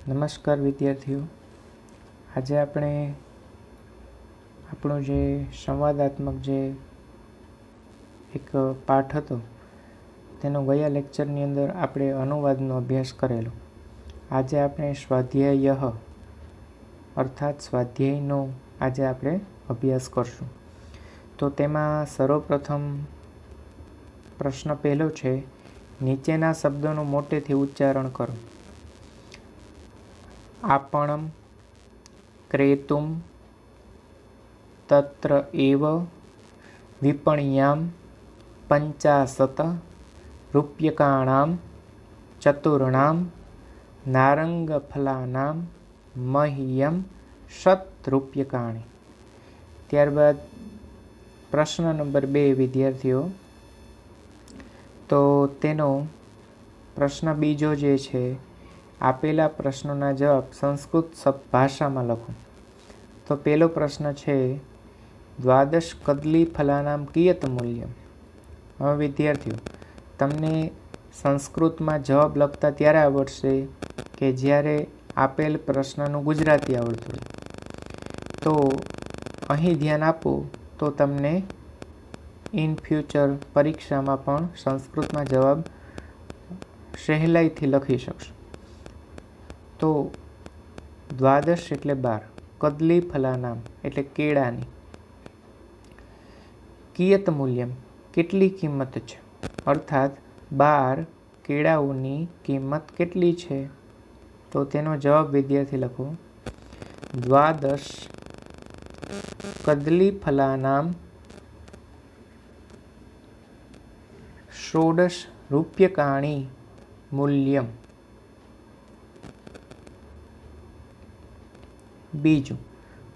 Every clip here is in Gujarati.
નમસ્કાર વિદ્યાર્થીઓ, આજે આપણે આપણો જે સંવાદાત્મક જે એક પાઠ હતો તેનો ગયા લેક્ચરની અંદર આપણે અનુવાદનો અભ્યાસ કરેલો. આજે આપણે સ્વાધ્યાય અર્થાત સ્વાધ્યાયનો આજે આપણે અભ્યાસ કરશું. તો તેમાં સર્વપ્રથમ પ્રશ્ન પહેલો છે, નીચેના શબ્દોનું મોટેથી ઉચ્ચારણ કરો. आपणं क्रेतुं तत्र एव विपण्यां 50 रूप्यकाणां चतुर्णां नारंगफलानां मह्यं 100 रूप्यकाणि. ત્યારબાદ પ્રશ્ન નંબર 2 વિદ્યાર્થીઓ, તો તેનો પ્રશ્ન બીજો જે છે, આપેલા પ્રશ્નોના જવાબ સંસ્કૃત ભાષામાં લખો. તો પહેલો પ્રશ્ન છે, દ્વાદશ કદલી ફલાનામ કિયત મૂલ્યમ. હવે વિદ્યાર્થીઓ, તમને સંસ્કૃતમાં જવાબ લખતા ત્યારે આવડશે કે જ્યારે આપેલ પ્રશ્નનું ગુજરાતી આવડતું હોય. તો અહીં ધ્યાન આપો તો તમને ઇન ફ્યુચર પરીક્ષામાં પણ સંસ્કૃતમાં જવાબ સહેલાઈથી લખી શકશો. તો દ્વાદશ એટલે 12, કદલી ફલાનામ એટલે કેળાની, કિયત મૂલ્યમ કેટલી કિંમત છે, અર્થાત 12 કેળાઓની કિંમત કેટલી છે. તો તેનો જવાબ વિદ્યાર્થી લખો, દ્વાદશ કદલી ફલાનામ 16 રૂપ્યકાણિ મૂલ્યમ. બીજું,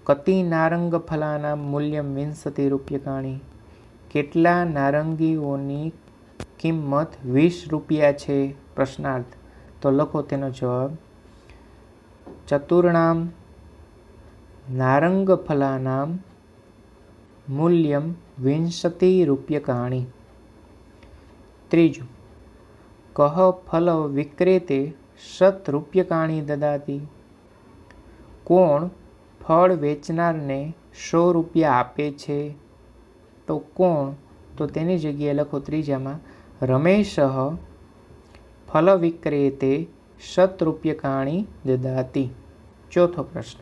કતિ નારંગ ફલાનામ મૂલ્યમ 20 રૂપ્યકાણિ. કેટલા નારંગીઓની કિંમત 20 રૂપિયા છે, પ્રશ્નાર્થ. તો લખો તેનો જવાબ, ચતુર્ણામ નારંગ ફલાનામ મૂલ્યમ 20 રૂપ્યકાણિ. ત્રીજું, કહ ફલ વિક્રેતે 100 રૂપ્યકાણિ દદાતિ. કોણ ફળ વેચનારને 100 રૂપિયા આપે છે. તો કોણ? તો તેની જગ્યાએ લખો ત્રીજામાં, રમેશ ફલ વિક્રેતે 100 રૂપ્યકાણિ દદાતિ. ચોથો પ્રશ્ન,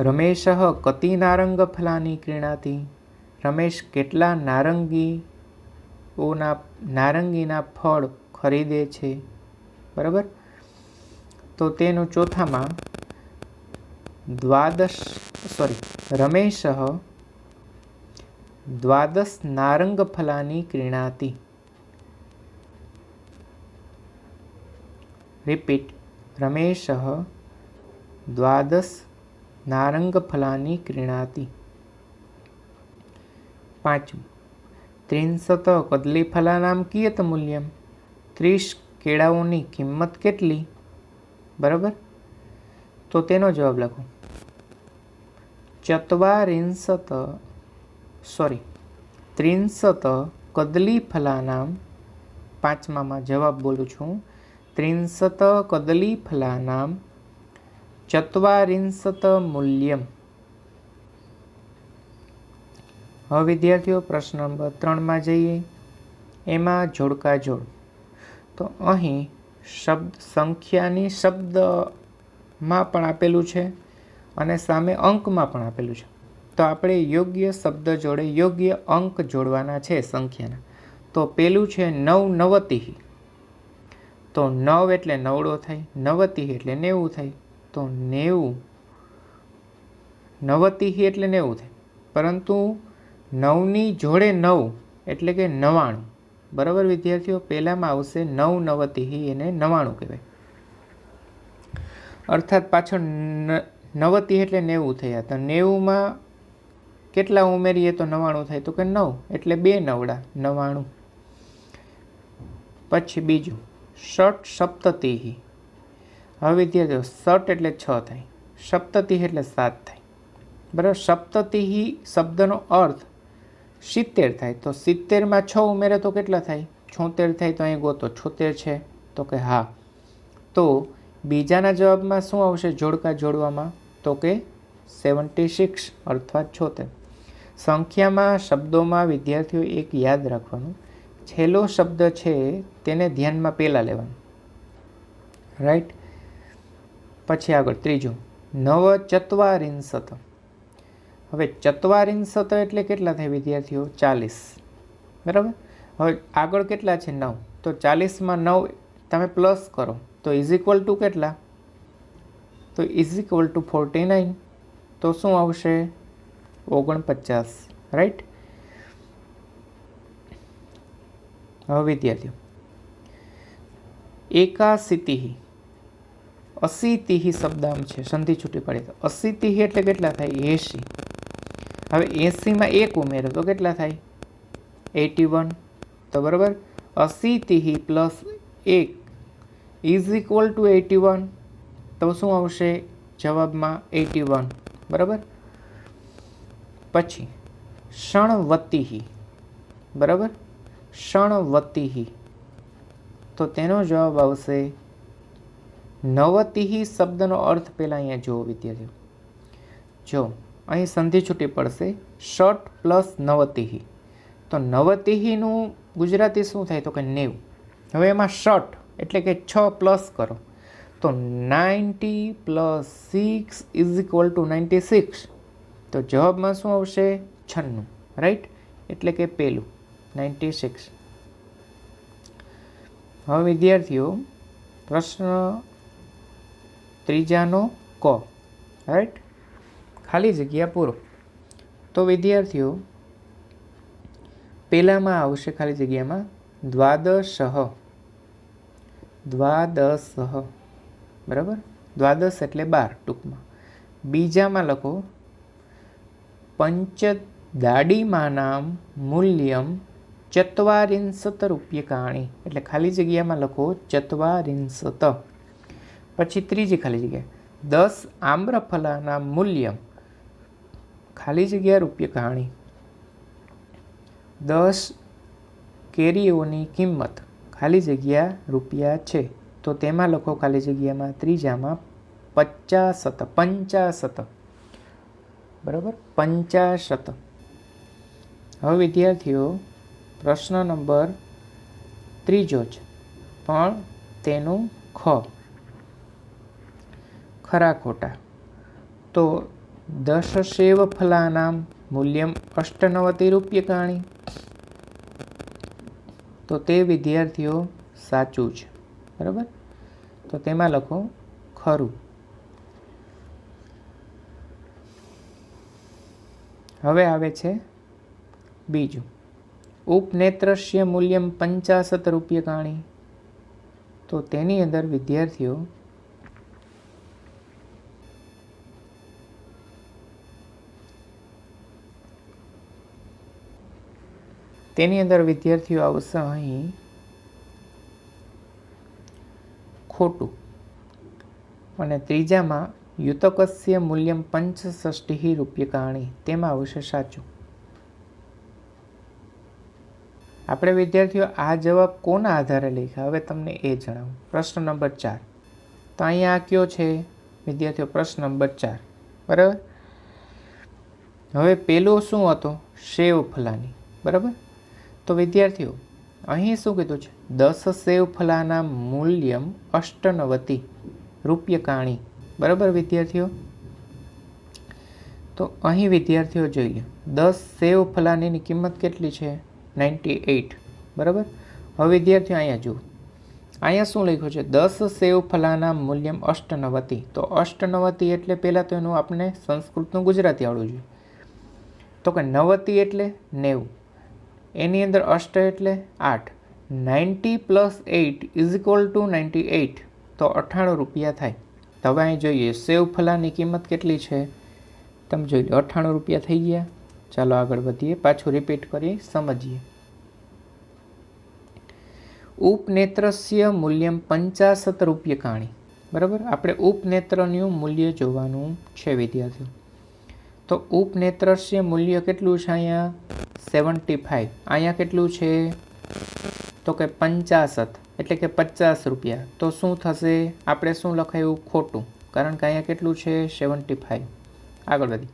રમેશ કતિ નારંગ ફલાની ક્રીણાતિ. રમેશ કેટલા નારંગીના ફળ ખરીદે છે. બરાબર. તો તેનું ચોથામાં રમેશ દ્વાદશ નારંગ ફલાની ક્રીણાતિ. રિપીટ, રમેશ દ્વાદશ નારંગ ફલાની ક્રીણાતિ. પાંચમું, 30 કદલી ફલાનામ કિયત મૂલ્યમ. 30 કેળાઓની કિંમત કેટલી. બરાબર. તો તેનો જવાબ લખો, 30 કદલી ફલાનામ. પાંચમામાં જવાબ બોલું છું, 30 કદલી ફલાનામ 40 મૂલ્યમ. હવે વિદ્યાર્થીઓ પ્રશ્ન નંબર 3માં જઈએ. એમાં જોડકા જોડ. તો અહીં સંખ્યાની શબ્દમાં પણ આપેલું છે અને સામે અંકમાં પણ આપેલું છે. તો આપણે યોગ્ય શબ્દ જોડે યોગ્ય અંક જોડવાના છે સંખ્યાના. તો પેલું છે 9 નવતિઃ. તો 9 એટલે નવડો થાય, નવતિઃ એટલે 90 થાય. તો 90 નવતિઃ એટલે 90 થાય, પરંતુ 9ની જોડે 9 એટલે કે 99. બરાબર વિદ્યાર્થીઓ, પહેલામાં આવશે 9 નવતિઃ, એને 99 કહેવાય. અર્થાત પાછળ 90 એટલે 90 થયા. તો 90માં કેટલા ઉમેરીએ તો 99 થાય. તો કે 9 એટલે 2 નવડા 99. પછી બીજું, ષટ સપ્તતિઃ. હવે વિદ્યાર્થીઓ, ષટ એટલે 6 થાય, સપ્તતિઃ એટલે 7 થાય. બરાબર. સપ્તતિઃ શબ્દનો અર્થ 70 થાય. તો 70માં 6 ઉમેરે તો કેટલા થાય? 76 થાય. તો અહીં ગોતો 76 છે. તો કે હા. તો બીજાના જવાબમાં શું આવશે જોડકા જોડવામાં? તો કે 76 અર્થાત 76. સંખ્યામાં શબ્દોમાં વિદ્યાર્થીઓ એક યાદ રાખવાનું, છેલ્લો શબ્દ છે તેને ધ્યાનમાં પહેલાં લેવાનું, રાઈટ. પછી આગળ ત્રીજું, નવચત્વારિંશત. હવે ચત્વારિંશત એટલે કેટલા થાય વિદ્યાર્થીઓ? 40, બરાબર. હવે આગળ કેટલા છે? 9. તો 40માં 9 તમે પ્લસ કરો તો ઇઝ ઇક્વલ ટુ કેટલા? તો ઇઝ ઇક્વલ ટુ 49. તો શું આવશે? 49, રાઈટ. હવે વિદ્યાર્થીઓ, એકાશીતિઃ, અશીતિઃ શબ્દાંશ છે, સંધિ છૂટી પડે તો અશીતિઃ એટલે કેટલા થાય? 80. હવે 80માં 1 ઉમેરો તો કેટલા થાય? 81. તો બરાબર, અશીતિઃ પ્લસ 1 ઇઝ ઇક્વલ ટુ 81. તો શું આવશે જવાબમાં? 81, બરાબર. પછી ષણવતિઃ, બરાબર, ષણવતિઃ. તો તેનો જવાબ આવશે નવતિઃ. શબ્દનો અર્થ પહેલાં અહીંયા જુઓ વિદ્યાર્થીઓ, જો અહીં સંધિ છૂટી પડશે, ષટ પ્લસ નવતિઃ. તો નવતિઃનું ગુજરાતી શું થાય? તો કે 90. હવે એમાં ષટ એટલે કે 6 પ્લસ કરો તો 90 પ્લસ 6 ઇઝ ઇક્વલ ટુ 96. તો જવાબમાં શું આવશે? 96, રાઈટ. એટલે કે પહેલું 96. હવે વિદ્યાર્થીઓ પ્રશ્ન ત્રીજાનો ક, રાઈટ, ખાલી જગ્યા પૂરો. તો વિદ્યાર્થીઓ પહેલામાં આવશે ખાલી જગ્યામાં દ્વાદશઃ, દ્વાદશઃ, બરાબર. દ્વાદશ એટલે 12 ટૂંકમાં. બીજામાં લખો પંચદાડીમાનામ મૂલ્યમ ચત્વારિંશત રૂપ્યકાણી, એટલે ખાલી જગ્યામાં લખો ચત્વારિંશત. પછી ત્રીજી ખાલી જગ્યા 10 આમ્રફલાના મૂલ્યમ, ખાલી જગ્યા રૂપ્યકાણી. 10 કેરીઓની કિંમત, ખાલી જગ્યા રૂપિયા છે, તો તેમાં લખો ખાલી જગ્યામાં ત્રીજામાં 50, 50, બરાબર, 50. હવે વિદ્યાર્થીઓ પ્રશ્ન નંબર ત્રીજો છે, પણ તેનું ખરા ખોટા. તો 10 સેવફલાનામ મૂલ્યમ 98 રૂપ્યકાણી. તો તે વિદ્યાર્થીઓ સાચું છે, બરાબર. તો તેમાં લખો ખરું. હવે આવે છે બીજું, ઉપનેત્રસ્ય મૂલ્યમ 50 રૂપ્યકાણી. તો તેની અંદર વિદ્યાર્થીઓ આવશે અહીં ખોટું, અને ત્રીજામાં યુતકસ્ય મૂલ્યમ 65 રૂપ્યકાણી, તેમાં આવશે સાચું. આપણે વિદ્યાર્થીઓ આ જવાબ કોના આધારે લખ્યા હવે તમને એ જણાવું. પ્રશ્ન નંબર 4. તો અહીંયા આ કયો છે વિદ્યાર્થીઓ? પ્રશ્ન નંબર 4, બરાબર. હવે પેલો શું હતો? સેવફલાની, બરાબર. તો વિદ્યાર્થીઓ અહીં શું કીધું છે? 10 સેવફલાના મૂલ્યમ 98 રૂપ્યકાણી, બરાબર વિદ્યાર્થીઓ. તો અહીં વિદ્યાર્થીઓ જોઈ લો, 10 સેવફલાનીની કિંમત કેટલી છે? 98, બરાબર. હવે વિદ્યાર્થીઓ અહીંયા જુઓ, અહીંયા શું લખ્યું છે? 10 સેવફલાના મૂલ્યમ 98. તો 98 એટલે પહેલાં તો એનું આપણે સંસ્કૃતનું ગુજરાતી આવડવું જોઈએ. તો કે 90 એટલે 90, એની અંદર અષ્ટ એટલે 8. 90 પ્લસ 8 ઇઝ ઇક્વલ ટુ 98. તો 98 રૂપિયા થાય. તો હવે અહીં જોઈએ સેવફલાની કિંમત કેટલી છે? તમે જોઈ લો, 98 રૂપિયા થઈ ગયા. ચાલો આગળ વધીએ, પાછું રિપીટ કરી સમજીએ. ઉપનેત્રસ્ય મૂલ્યમ 50 રૂપ્યકાણી, બરાબર. આપણે ઉપનેત્રનું મૂલ્ય જોવાનું છે વિદ્યાર્થીઓ. તો ઉપનેત્રસ્ય મૂલ્ય કેટલું છે? અહીંયા 75. અહીંયા કેટલું છે? તો કે 50, એટલે કે 50 રૂપિયા. તો શું થશે? આપણે શું લખાયું? ખોટું, કારણ કે અહીંયા કેટલું છે? 75. આગળ વધી.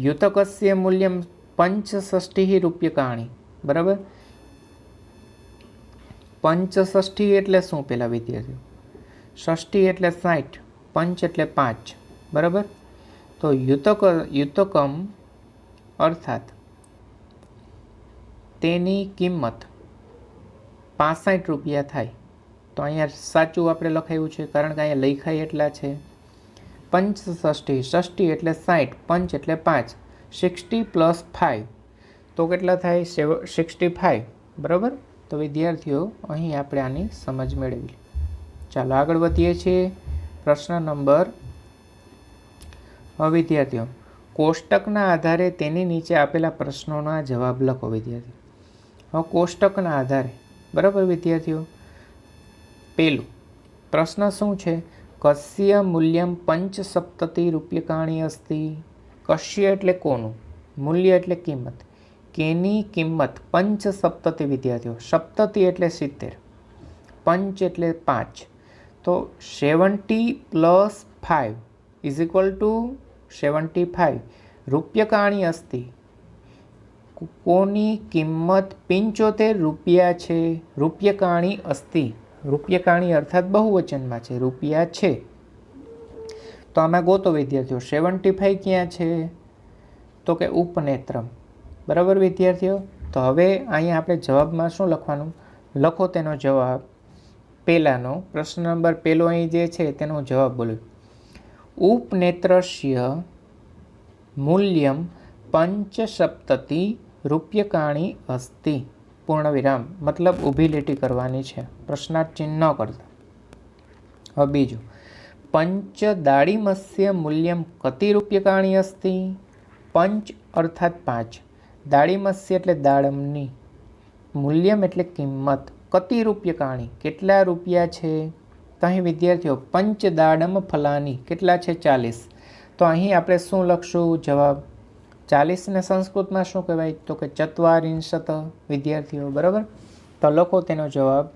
યુતકસ્ય મૂલ્યમ પંચષષ્ટિ રૂપ્યકાણી. બરાબર. પંચષષ્ટિ એટલે શું પેલા વિદ્યાર્થીઓ? ષષ્ટિ એટલે 60, પંચ એટલે 5. બરાબર. તો યુતકમ અર્થાત તેની કિંમત 65 રૂપિયા થાય. તો અહીંયા સાચું આપણે લખાયું છે, કારણ કે અહીંયા લખાય એટલા છે. પંચષષ્ટિ, ષષ્ટિ એટલે 60, પંચ એટલે 5, 60 + 5 તો કેટલા થાય? 65. બરાબર. તો વિદ્યાર્થીઓ અહીં આપણે આની સમજ મેળવી. ચાલો આગળ વધીએ છીએ. પ્રશ્ન નંબર. હવે વિદ્યાર્થીઓ કોષ્ટકના આધારે તેની નીચે આપેલા પ્રશ્નોના જવાબ લખો. વિદ્યાર્થીઓ હવે કોષ્ટકના આધારે. બરાબર વિદ્યાર્થીઓ. પેલું પ્રશ્ન શું છે? કસ્ય મૂલ્યમ પંચસપ્તતિ રૂપ્યકાણી અસ્તિ. કસ્ય એટલે કોનું, મૂલ્ય એટલે કિંમત, કેની કિંમત પંચસપ્તતિ. વિદ્યાર્થીઓ સપ્તતિ એટલે 70, પંચ એટલે 5. તો 70 + 5 = 75 રૂપ્યકાણી અસ્તિ. કોની કિંમત 75 રૂપિયા છે. રૂપ્યકાણી અસ્તિ. રૂપ્યકાણી અર્થાત બહુવચનમાં છે, રૂપિયા છે. તો આમાં ગોતો વિદ્યાર્થીઓ 75 ક્યાં છે? તો કે ઉપનેત્રમ. બરાબર વિદ્યાર્થીઓ. તો હવે અહીંયા આપણે જવાબમાં શું લખવાનું? લખો તેનો જવાબ. પહેલાનો પ્રશ્ન નંબર પહેલો અહીં જે છે તેનો જવાબ બોલો. ઉપનેત્રસ્ય મૂલ્યમ પંચસપ્તતિ રૂપ્યકાણી અસ્તિ. પૂર્ણ વિરામ, મતલબ ઊભી લીટી કરવાની છે, પ્રશ્નાર્થ ચિહ્ન ન કરતા. હવે બીજું. પંચદાળીમસ્ય મૂલ્યમ કતિ રૂપ્યકાણી અસ્તિ. પંચ અર્થાત 5, દાળીમસ્ય એટલે દાડમની, મૂલ્યમ એટલે કિંમત, કતિ રૂપ્યકાણી કેટલા રૂપિયા છે. તો અહીં વિદ્યાર્થીઓ પંચ દાડમ ફલાની કેટલા છે? 40. તો અહીં આપણે શું લખશું? જવાબ. 40 ને સંસ્કૃતમાં શું કહેવાય? તો કે ચત્વારિંશત. વિદ્યાર્થીઓ બરાબર. તો લખો તેનો જવાબ.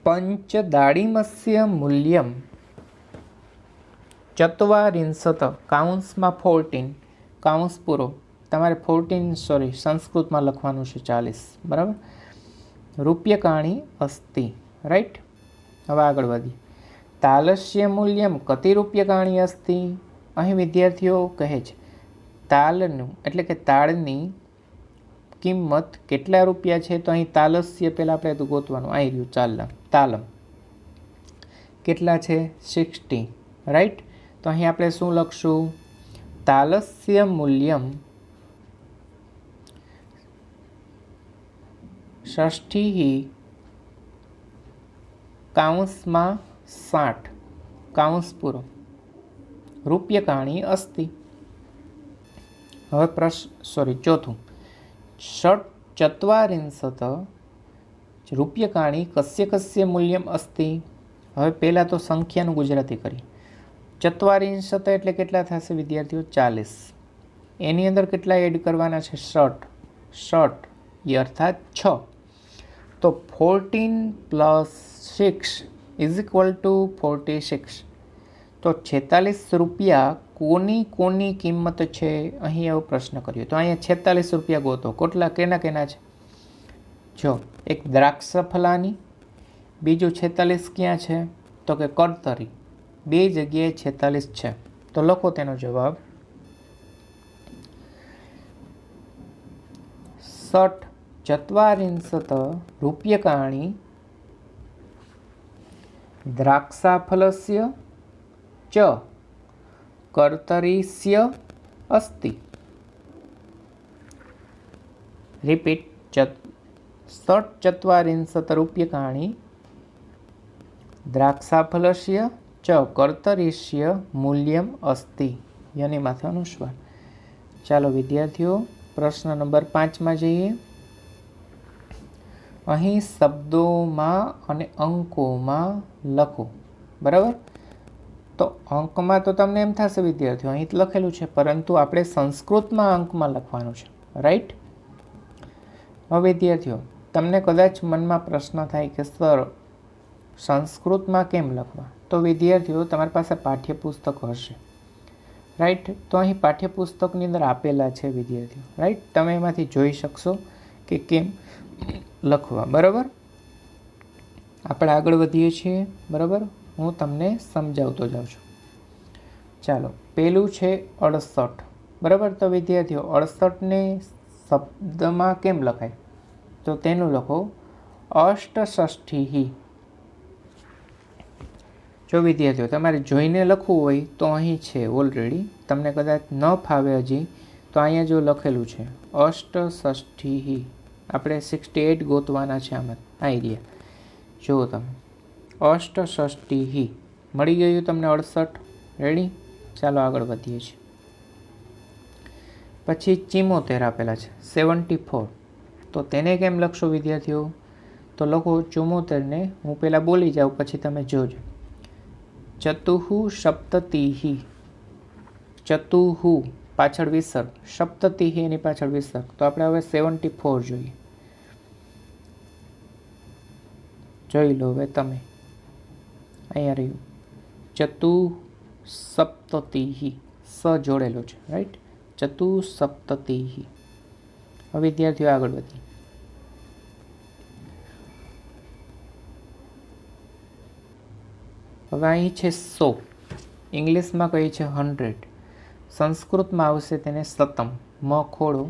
પંચદાળીમસ્ય મૂલ્યમ ચત્વારિંશત કાઉન્સમાં 14, કાઉન્સ પૂરો. તમારે 14 સંસ્કૃતમાં લખવાનું છે 40. બરાબર. રૂપ્યકાણી અસ્તિ. રાઈટ. હવે આગળ વધી. તાલસ્ય મૂલ્યમ કતિ રૂપ્યકાણી અસ્તિ. અહીં વિદ્યાર્થીઓ કહે છે તાલનું એટલે કે તાળની કિંમત કેટલા રૂપિયા છે. તો અહીં તાલસ્ય પહેલાં આપણે તો ગોતવાનું. આવી રહ્યું ચાલમ. તાલમ કેટલા છે? 60. રાઈટ. તો અહીં આપણે શું લખશું? તાલસ્ય મૂલ્યમ ષષ્ઠિ કાઉન્સમાં 60, કાઉન્સ પૂરો, રૂપ્યકાણી અસ્તિ. હવે ચોથું. ચત્વારિંશત રૂપ્યકાણી કસ્ય મૂલ્યમ અસ્તિ. હવે પહેલાં તો સંખ્યાનું ગુજરાતી કરીએ. ચત્વારિંશત એટલે કેટલા થશે વિદ્યાર્થીઓ? 40. એની અંદર કેટલા એડ કરવાના છે? 60 એ અર્થાત 6. તો 14 + 6 = 46. તો 46 રૂપિયા કોની કિંમત છે? અહીં એવો પ્રશ્ન કર્યો. તો અહીંયા 46 રૂપિયા ગોતો. કેના છે? જો એક દ્રાક્ષ ફલાની, બીજું 46 ક્યાં છે? તો કે કર્તરી. બે જગ્યાએ 46 છે. તો લખો તેનો જવાબ. 60 ચત્વારિંશત રૂપ્યકાણી દ્રાક્ષાફલસ્ય ચ કર્તરીસ્ય અસ્તિ. રિપીટ. 60 ચત્વારિંશત રૂપ્યકાણી દ્રાક્ષાફલસ્ય ચ કર્તરીસ્ય મૂલ્યમ અસ્તિ. યની માથે અનુસ્વાર. ચાલો વિદ્યાર્થીઓ પ્રશ્ન નંબર 5માં જઈએ. અહીં શબ્દોમાં અને અંકોમાં લખો. બરાબર. તો અંકમાં તો તમને એમ થશે વિદ્યાર્થીઓ અહીં લખેલું છે, પરંતુ આપણે સંસ્કૃતમાં અંકમાં લખવાનું છે. રાઈટ. હવે વિદ્યાર્થીઓ તમને કદાચ મનમાં પ્રશ્ન થાય કે સર સંસ્કૃતમાં કેમ લખવા? તો વિદ્યાર્થીઓ, તમારી પાસે પાઠ્યપુસ્તક હશે, રાઈટ? તો અહીં પાઠ્યપુસ્તકની અંદર આપેલા છે વિદ્યાર્થીઓ, રાઈટ? તમે એમાંથી જોઈ શકશો કે કેમ લખવા. બરાબર, આપણે આગળ વધીએ છીએ. બરાબર, હું તમને સમજાવતો જાઉં છું. ચાલો, પેલું છે 68. બરાબર, તો વિદ્યાર્થીઓ 68ને શબ્દમાં કેમ લખાય? તો તેનું લખો અષ્ટષષ્ઠી. જો વિદ્યાર્થીઓ તમારે જોઈને લખવું હોય તો અહીં છે ઓલરેડી, તમને કદાચ ન ફાવે હજી તો અહીંયા જો લખેલું છે અષ્ટષષ્ઠી. આપણે 68 ગોતવાના છે આમાં. આઈડિયા જુઓ તમે, અષ્ટષષ્ઠી મળી ગયું તમને 68. રેડી? ચાલો આગળ વધીએ છીએ. પછી 74 આપેલા છે 74. તો તેને કેમ લખશો વિદ્યાર્થીઓ? તો લખો 74ને હું પહેલાં બોલી જાઉં પછી તમે જોજો. ચતુઃ સપ્તતિઃ. ચતુઃ પાછળ વિસર્ગ, સપ્તતિઃ એની પાછળ વિસર્ગ. તો આપણે હવે 74 જોઈએ. જોઈ લો હવે તમે, અહીંયા રહ્યું ચતુઃ સપ્તતિઃ, સ જોડેલો છે, રાઈટ? ચતુઃ સપ્તતિઃ. હવે વિદ્યાર્થીઓ આગળ વધીએ. હવે અહીં છે 100, ઇંગ્લિશમાં કહી છે 100, સંસ્કૃતમાં આવશે તેને શતમ. મ ખોડો.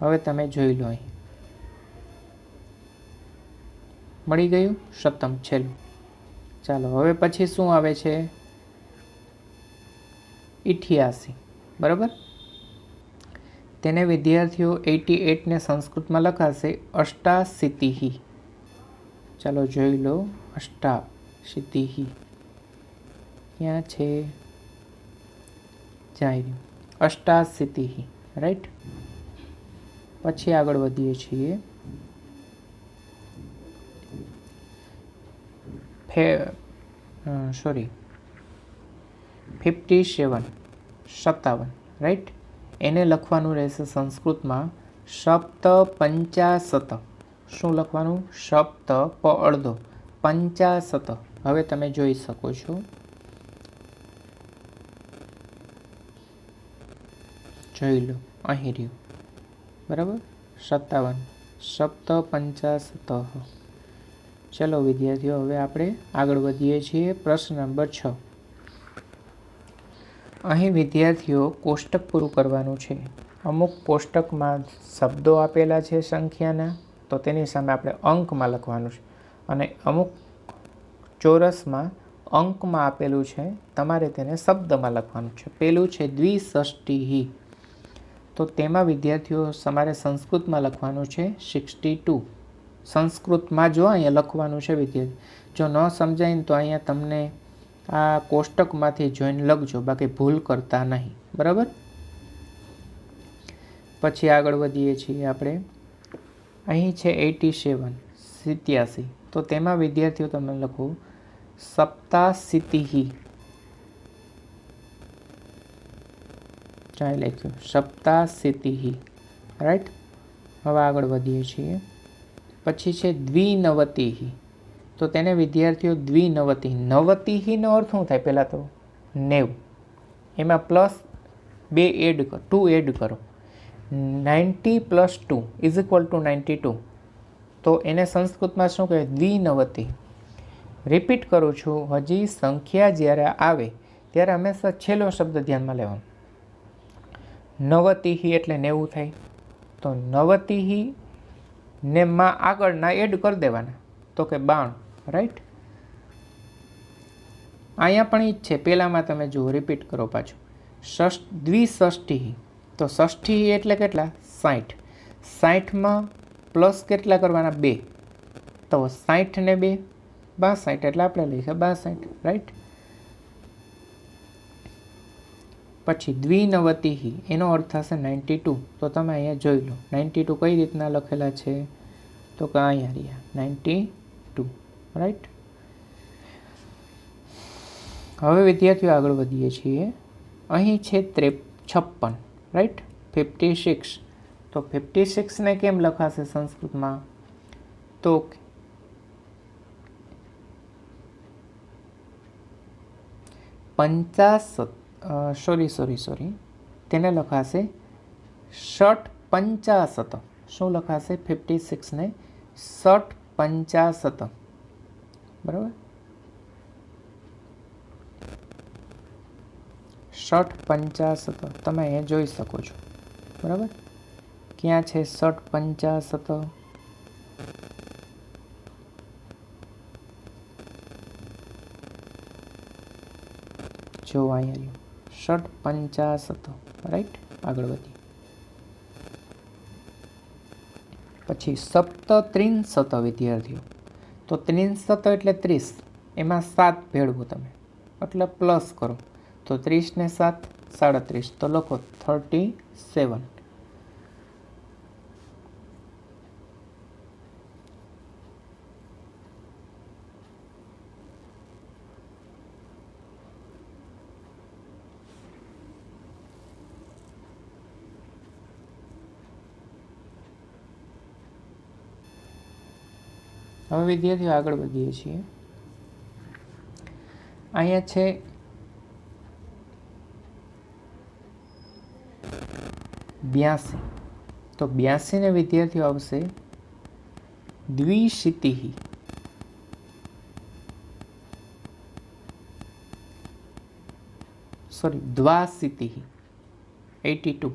હવે તમે જોઈ લો, અહીં મળી ગયું શતમ છેલ્લું. ચાલો હવે પછી શું આવે છે? 88. બરાબર, તેને વિદ્યાર્થીઓ 88ને સંસ્કૃતમાં લખાશે અષ્ટાશીતિઃ. ચાલો જોઈ લો, અષ્ટાશીતિઃ ક્યાં છે? જાય અષ્ટાશીતિઃ, રાઈટ? પછી આગળ વધીએ છીએ. Sorry 57, 57, right? એને લખવાનું રહેશે સંસ્કૃતમાં સપ્ત પંચાશત. શું લખવાનું? સપ્ત પ અડધો પંચાશત. હવે તમે જોઈ શકો છો, જોઈ લો અહીં રહ્યું. બરાબર, 57, સપ્ત પંચાશત. ચલો વિદ્યાર્થીઓ, હવે આપણે આગળ વધીએ છીએ. પ્રશ્ન નંબર 6. અહીં વિદ્યાર્થીઓ કોષ્ટક પૂરું કરવાનું છે. અમુક કોષ્ટકમાં શબ્દો આપેલા છે સંખ્યાના, તો તેની સામે આપણે અંકમાં લખવાનું છે. અને અમુક ચોરસમાં અંકમાં આપેલું છે, તમારે તેને શબ્દમાં લખવાનું છે. પેલું છે દ્વિષષ્ટિ. તો તેમાં વિદ્યાર્થીઓ તમારે સંસ્કૃતમાં લખવાનું છે 62. સંસ્કૃતમાં જો અહીંયા લખવાનું છે વિદ્યાર્થી. જો ન સમજાય ને તો અહીંયા તમને આ કોષ્ટકમાંથી જોઈને લખજો, બાકી ભૂલ કરતા નહીં. બરાબર, પછી આગળ વધીએ છીએ આપણે. અહીં છે 87, 87. તો તેમાં વિદ્યાર્થીઓ તમે લખો સપ્તાશીતિઃ. ચાલો લખ્યું સપ્તાશીતિઃ, રાઈટ? હવે આગળ વધીએ છીએ. પછી છે દ્વિનવતિઃ. તો તેને વિદ્યાર્થીઓ દ્વિનવતિ. નવતિઃનો અર્થ શું થાય? પહેલાં તો 90, એમાં પ્લસ 2 એડ કરો, 2 એડ કરો. 90 + 2 = 92. તો એને સંસ્કૃતમાં શું કહેવાય? દ્વિનવતિ. રિપીટ કરું છું, હજી સંખ્યા જ્યારે આવે ત્યારે હંમેશા છેલ્લો શબ્દ ધ્યાનમાં લેવાનો. નવતિઃ એટલે 90 થાય. તો નવતિઃ ને માં આગળના એડ કરી દેવાના, તો કે 92, રાઈટ? અહીંયા પણ એ જ છે. પહેલામાં તમે જુઓ, રિપીટ કરો પાછું. દ્વિષષ્ટિ. તો ષષ્ઠી એટલે કેટલા? 60. 60માં પ્લસ કેટલા કરવાના? 2. તો 60 ને 2 62, એટલે આપણે લઈશું 62, રાઈટ? પછી દ્વિનવતિઃ એનો અર્થ થશે 92. તો તમે અહીંયા જોઈ લો 92 કઈ રીતના લખેલા છે? તો કે અહીંયા રહ્યા 92, રાઈટ? હવે વિદ્યાર્થીઓ આગળ વધીએ છીએ. અહીં છે 56, રાઈટ? 56. तो 56 ने केम लखाशे संस्कृत में? तो सॉरी तेने लखाशे षट पंचाशत। शू लखाशे? 56 ने षट पंचाशत। बराबर, षट पंचाशत तमे अहीं जोई शको छो। बराबर, क्या छे षट पंचाशत? जो अहीं षट पंचाशत। राइट, आगळ वधी। पछी सप्तत्रिंशत विद्यार्थीओ। तो 63 एटले 30, एमां 7 भेळवो तमे એટલે प्लस करो। तो 30 ने 7 37, तो लखो 37। હવે વિદ્યાર્થીઓ આગળ વધીએ છીએ। અહીંયા છે 82। तो 82 ने विद्यार्थीओ आवशे द्विशीतिः। सॉरी, द्वाशीतिः। 82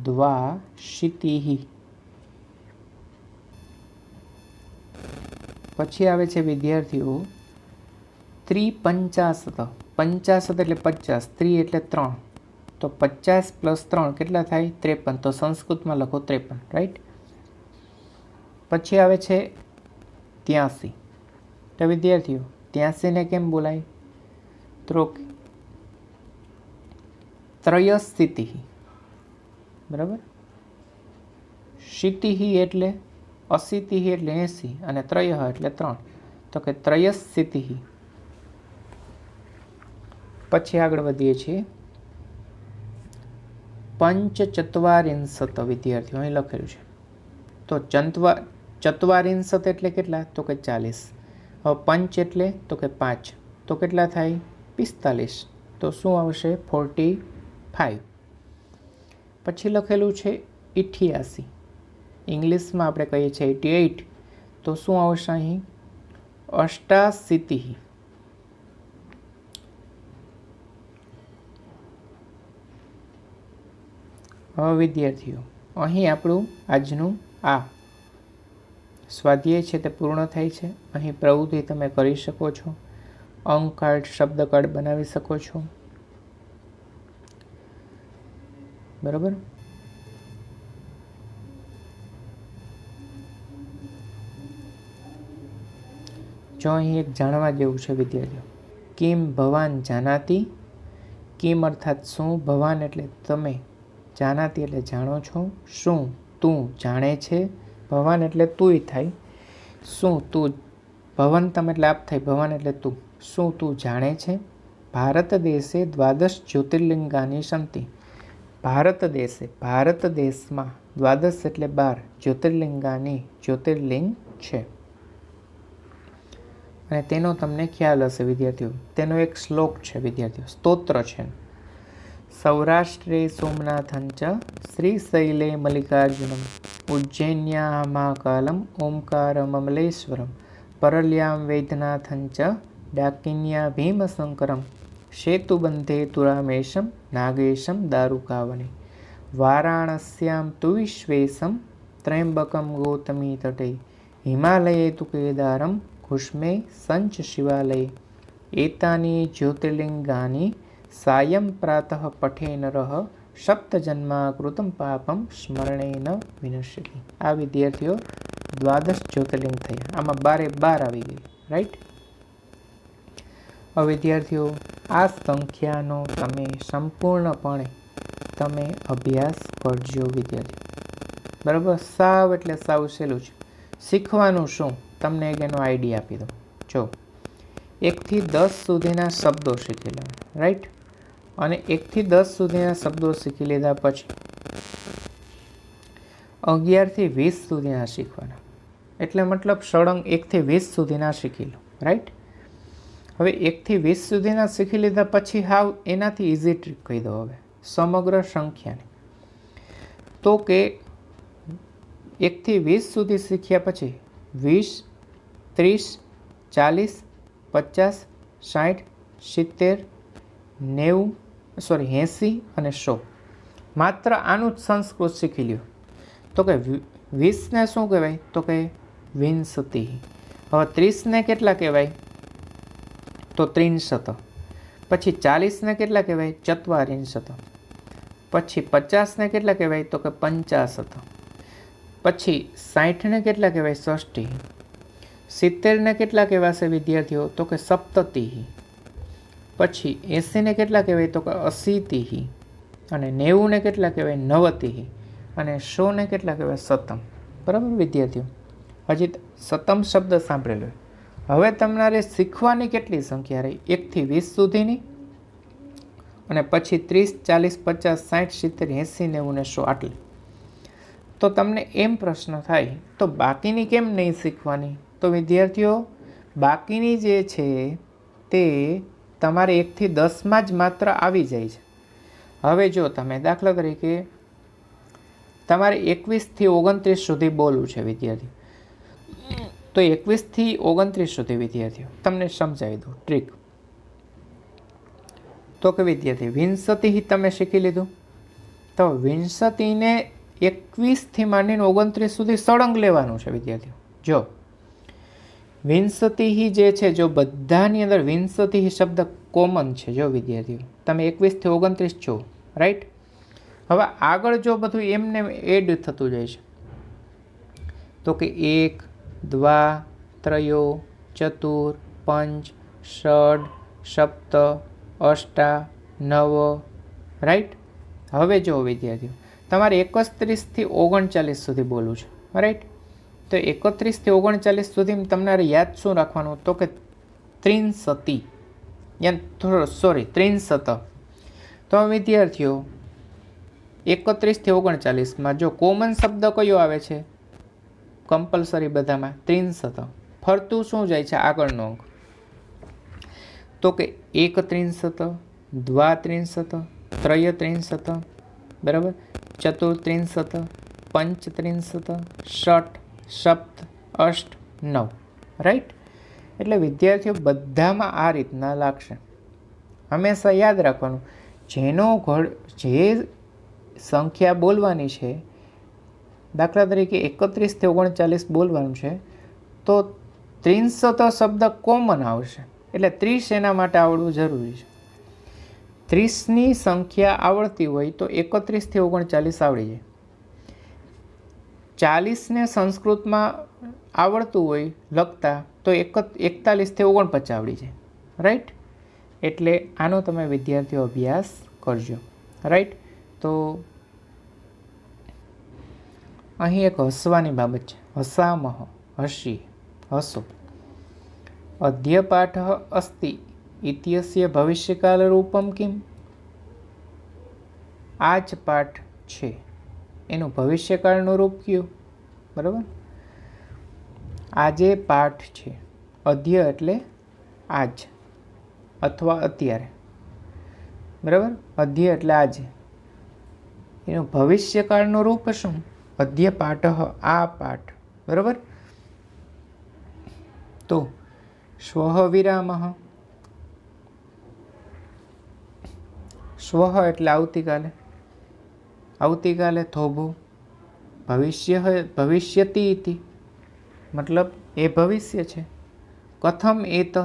द्वाशीतिः। पछी आवे छे विद्यार्थीओ त्रिपंचाशत। 50 एटले 50, 3 एटले 3, तो 50 + 3 केटला थाय? 53। तो संस्कृत में लखो 53। राइट। पछी आवे छे 83। तो विद्यार्थीओ 83 ने केम बोलाय? तो त्रयशीतिः। बराबर, शीतिः एटले 80 एटले 80 અને त्रयः एटले 3, तो के त्रयशीतिः। પછી આગળ વધીએ છીએ। पंचचत्वारिंशत विद्यार्थीओ અહીં લખેલું છે। તો ચત્વારિંશત એટલે કેટલા? તો કે 40। હવે પંચ એટલે તો કે 5, તો કેટલા થાય? 45। તો શું આવશે? 45। પછી લખેલું છે 88। इंग्लिश में આપણે કહીએ છીએ 88, तो શું આવશે અહીં? अष्टाशीतिः। હવે વિદ્યાર્થીઓ અહીં આપણું આજનું આ સ્વાધ્યાય છે તે પૂર્ણ થાય છે। અહીં પ્રવૃત્તિ તમે કરી શકો છો, અંક કાર્ડ, શબ્દ કાર્ડ બનાવી શકો છો। બરાબર, जो અહીં એક જાણવા જેવું છે વિદ્યાર્થીઓ। કિમ ભવાન જાનાતિ। કિમ અર્થાત શું, ભવાન એટલે તમે, જાનાતિ એટલે જાણો છો, શું તું જાણે છે, ભવાન એટલે તુંય થાય, શું તું, ભવંતમ એટલે આપ થાય, ભવાન એટલે તું, શું તું જાણે છે। ભારત દેશે દ્વાદશ જ્યોતિર્લિંગાની સંતિ। ભારત દેશે, ભારત દેશમાં, દ્વાદશ એટલે 12, જ્યોતિર્લિંગાની જ્યોતિર્લિંગ છે। અને તેનો તમને ખ્યાલ હશે વિદ્યાર્થીઓ, તેનો એક શ્લોક છે વિદ્યાર્થીઓ, સ્તોત્ર છે। સૌરાષ્ટ્રે સોમનાથં ચ શ્રીશૈલે મલ્લિકાર્જુનમ ઉજ્જૈન્યા મહાકાલમ ઓમકારમમલેશ્વરમ પરલ્યામ વૈદ્યનાથં ચ ડાકિન્યા ભીમશંકરમ સેતુબંધે તુરામેશમ નાગેશમ દારુકાવને વારાણસ્યામ તુ વિશ્વેશમ ત્રયંબકમ ગૌતમી તટે હિમાલયે તુ કેદારમ कुष्मे संच शिवालये एतानि ज्योतिर्लिंगानि सायं प्रातः पठे नरः सप्तजन्माकृतं पापं स्मरणेन विनश्यति। आ विद्यार्थीओ द्वादश ज्योतिर्लिंग थया। आमां 12 આવી ગઈ। राइट। હવે વિદ્યાર્થીઓ આ સંખ્યાનો તમે સંપૂર્ણપણે તમે અભ્યાસ કરજો વિદ્યાર્થીઓ। બરાબર, સાવ એટલે સાવ સહેલું છે। શીખવાનું શું, તમને એક એનો આઈડિયા આપી દઉં। જો 1 થી 10 સુધીના શબ્દો શીખી લેવા। રાઈટ। અને 1 થી 10 સુધીના શબ્દો શીખી લીધા પછી 11 થી 20 સુધીના શીખવાના, એટલે મતલબ સળંગ 1 થી 20 સુધીના શીખી લો, રાઈટ. હવે 1 થી 20 સુધીના શીખી લીધા પછી હાવ એનાથી ઇઝી ટ્રીક કહી દો. હવે સમગ્ર સંખ્યાની, તો કે 1 થી 20 સુધી શીખ્યા પછી 20, 30, 40, 50, 60, 70, 80 અને 100. માત્ર આનું જ સંસ્કૃત શીખી લ્યો. તો કે 20ને શું કહેવાય? તો કે વિંશતિ. હવે 30ને કેટલા કહેવાય? તો ત્રિંશત. પછી 40ને કેટલા કહેવાય? ચત્વારિંશત. પછી 50ને કેટલા કહેવાય? તો કે પંચાશત. પછી 60ને કેટલા કહેવાય? ષષ્ઠી. 70ને કેટલા કહેવાશે વિદ્યાર્થીઓ? તો કે સપ્તતિ. પછી 80ને કેટલા કહેવાય? તો કે અશીતિ. અને 90ને કેટલા કહેવાય? નવતિ. અને 100ને કેટલા કહેવાય? શતમ. બરાબર વિદ્યાર્થીઓ, હજી શતમ શબ્દ સાંભળેલો. હવે તમારે શીખવાની કેટલી સંખ્યા રહી? 1 થી 20 સુધીની, અને પછી 30, 40, 50, 60, 70, 80, 90 ને 100 આટલી. તો તમને એમ પ્રશ્ન થાય, તો બાકીની કેમ નહીં શીખવાની? તો વિદ્યાર્થીઓ, બાકીની જે છે તે તમારે 1 થી 10માં જ માત્ર આવી જાય છે. હવે જો તમે દાખલા તરીકે તમારે 21 થી 29 સુધી બોલવું છે વિદ્યાર્થી, તો 21 થી 29 સુધી વિદ્યાર્થીઓ તમને સમજાવી દઉં ટ્રીક. તો કે વિદ્યાર્થી વિંશતિ તમે શીખી લીધું, તો વિંશતિને 21 થી માંડીને 29 સુધી સળંગ લેવાનું છે વિદ્યાર્થીઓ. જો વિંશતિ જે છે, જો બધાની અંદર વિંશતિ શબ્દ કોમન છે. જો વિદ્યાર્થીઓ તમે 21 થી 29 છો, રાઈટ. હવે આગળ જો બધું એમને એડ થતું જાય છે, તો કે 1, 2, 3, 4, 5, 6, 7, 8, 9, રાઈટ. હવે જો વિદ્યાર્થીઓ તમારે 31 થી 39 સુધી બોલવું છે, રાઈટ. તો 31 થી 39 સુધી તમારે યાદ શું રાખવાનું? તો કે ત્રિંશતિ, ત્રિંશત. તો વિદ્યાર્થીઓ 31 થી 39માં જો કોમન શબ્દ કયો આવે છે? કમ્પલસરી બધામાં ત્રિંશત. ફરતું શું જાય છે આગળનો અંક? તો કે 1 ત્રિંશત, 2 ત્રિંશત, 3 ત્રિંશત, બરાબર, 4 ત્રિંશત, 5 ત્રિંશત, 6, 7, 8, 9, રાઈટ. એટલે વિદ્યાર્થીઓ બધામાં આ રીતના લાગશે. હંમેશા યાદ રાખવાનું, જે સંખ્યા બોલવાની છે, દાખલા તરીકે 31 થી 39 બોલવાનું છે, તો ત્રિંશત શબ્દ કોમન આવશે. એટલે 30 એના માટે આવડવું જરૂરી છે. 30ની સંખ્યા આવડતી હોય તો 31 થી 39 આવડી જાય. 40ને સંસ્કૃતમાં આવડતું હોય લખતા તો 41 થી 49 આવડી જાય, રાઈટ. એટલે આનો તમે વિદ્યાર્થીઓ અભ્યાસ કરજો, રાઈટ. તો અહીં એક હસવાની બાબત છે. હસામહ, હસી, હસો. અદ્ય પાઠ અસ્તિ ઇત્યસ્ય ભવિષ્યકાલરૂપમ કિમ? આ જ પાઠ છે, એનું ભવિષ્યકાળનું રૂપ કયું? બરાબર. આજે પાઠ છે. અદ્ય એટલે આજ અથવા અત્યારે, બરાબર. અદ્ય એટલે આજે. એનું ભવિષ્યકાળનું રૂપ શું? અદ્ય પાઠ, આ પાઠ, બરાબર. તો શ્વઃ વિરામઃ, શ્વઃ એટલે આવતીકાલે, આવતીકાલે થોભો. ભવિષ્યતિ ઇતિ મતલબ એ ભવિષ્ય છે. કથમ એતત,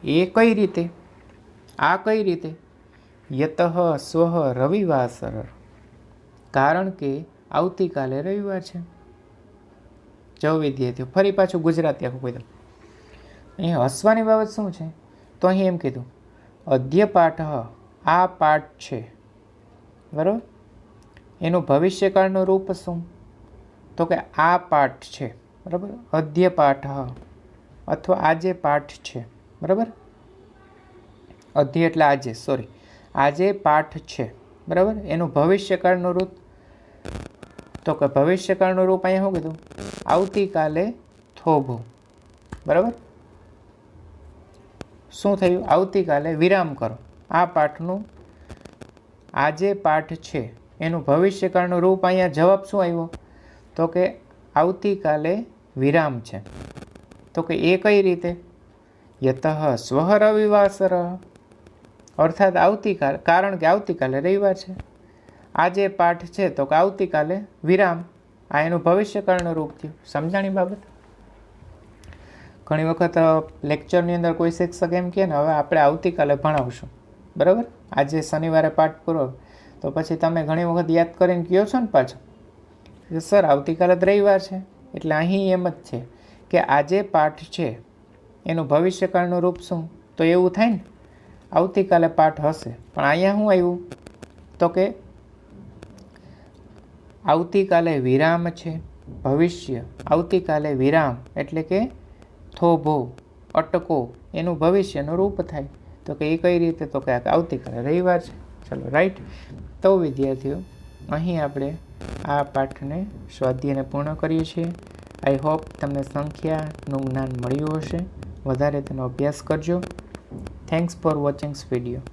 એ કઈ રીતે? આ કઈ રીતે? યતઃ સ્વઃ રવિવાસર, કારણ કે આવતીકાલે રવિવાર છે. જો વિદ્યાર્થીઓ ફરી પાછું ગુજરાતી આખું કહી દઉં. અહીં હસવાની બાબત શું છે? તો અહીં એમ કીધું અદ્ય પાઠ, આ પાઠ છે, બરાબર. એનું ભવિષ્યકાળનું રૂપ શું? તો કે આ પાઠ છે, બરાબર. અદ્ય પાઠ અથવા આજે પાઠ છે, બરાબર. અધ્ય એટલે આજે, સોરી, આજે પાઠ છે, બરાબર. એનું ભવિષ્યકાળનું રૂપ, તો કે ભવિષ્યકાળનું રૂપ અહીંયા શું કીધું? આવતીકાલે થોભો. બરાબર. શું થયું? આવતીકાલે વિરામ કરો. આ પાઠનું આજે પાઠ છે એનું ભવિષ્યકાળનું રૂપ અહીંયા જવાબ શું આવ્યો? તો કે આવતીકાલે વિરામ છે. તો કે એ કઈ રીતે? યતઃ સ્વઃ રવિવાસર, અર્થાત આવતીકાલ, કારણ કે આવતીકાલે રવિવાર છે. આજે પાઠ છે તો કે આવતીકાલે વિરામ. આ એનું ભવિષ્યકાળનું રૂપ થયું. સમજાણી બાબત? ઘણી વખત લેક્ચરની અંદર કોઈ શિક્ષક એમ કહે ને હવે આપણે આવતીકાલે ભણાવશું, બરાબર, આજે શનિવારે પાઠ પૂરો, તો પછી તમે ઘણી વખત યાદ કરીને કહો છો ને પાછો સર આવતીકાલે જ રવિવાર છે. એટલે અહીં એમ જ છે કે આજે પાઠ છે એનું ભવિષ્યકાળનું રૂપ શું? તો એવું થાય ને આવતીકાલે પાઠ હશે, પણ અહીંયા શું આવ્યું? તો કે આવતીકાલે વિરામ છે. ભવિષ્ય આવતીકાલે વિરામ એટલે કે થોભો, અટકો, એનું ભવિષ્યનું રૂપ થાય. તો કે એ કઈ રીતે? તો કે આવતીકાલે રવિવાર છે. ચલો, રાઈટ. તો વિદ્યાર્થીઓ, અહીં આપણે આ પાઠને સ્વાધ્યાયને પૂર્ણ કરીએ છીએ. આઈ હોપ તમને સંખ્યાનું જ્ઞાન મળ્યું હશે. વધારે તેનો અભ્યાસ કરજો. Thanks for watching video.